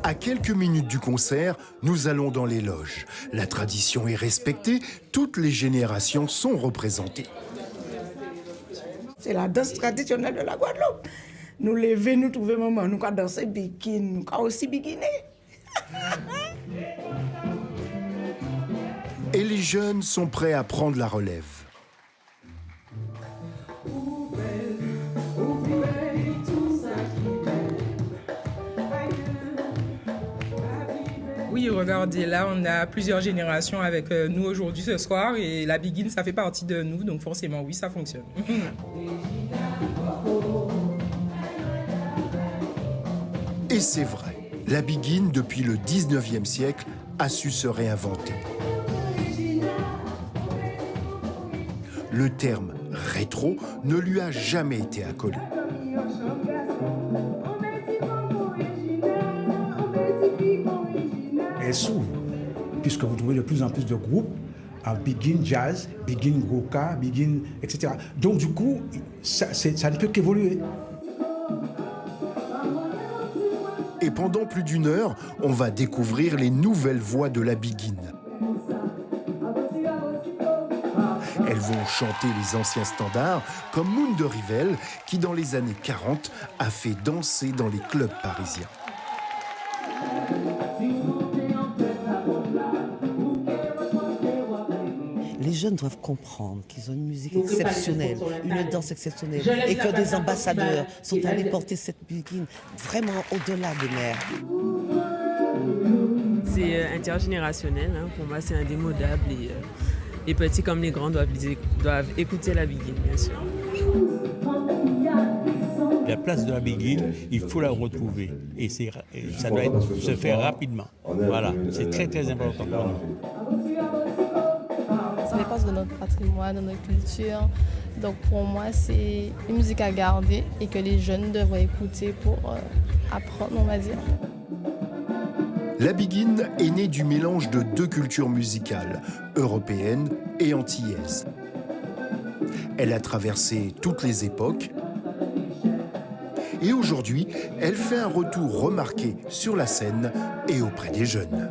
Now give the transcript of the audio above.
À quelques minutes du concert, nous allons dans les loges. La tradition est respectée, toutes les générations sont représentées. C'est la danse traditionnelle de la Guadeloupe. Nous lever, nous trouver maman, nous avons dansé bikini, nous avons aussi bikini. Et les jeunes sont prêts à prendre la relève. Oui, regardez, là, on a plusieurs générations avec nous aujourd'hui ce soir et la Biguine, ça fait partie de nous, donc forcément, oui, ça fonctionne. Et c'est vrai, la Biguine, depuis le 19e siècle, a su se réinventer. Le terme rétro ne lui a jamais été accolé. Elle s'ouvre, puisque vous trouvez de plus en plus de groupes à Biguine Jazz, Biguine Goka, Biguine, etc. Donc du coup, ça ne peut qu'évoluer. Et pendant plus d'une heure, on va découvrir les nouvelles voix de la Biguine. Elles vont chanter les anciens standards, comme Moon de Rivelle, qui dans les années 40 a fait danser dans les clubs parisiens. Les jeunes doivent comprendre qu'ils ont une musique exceptionnelle, une danse exceptionnelle, et que des ambassadeurs sont allés porter cette Biguine vraiment au-delà des mers. C'est intergénérationnel, hein. Pour moi c'est indémodable et les petits comme les grands doivent écouter la Biguine, bien sûr. La place de la Biguine, il faut la retrouver et ça doit se faire rapidement. Voilà, c'est très très important pour nous. Ça fait partie de notre patrimoine, de notre culture. Donc pour moi, c'est une musique à garder et que les jeunes devraient écouter pour apprendre, on va dire. La Biguine est née du mélange de deux cultures musicales, européenne et antillaise. Elle a traversé toutes les époques et aujourd'hui, elle fait un retour remarqué sur la scène et auprès des jeunes.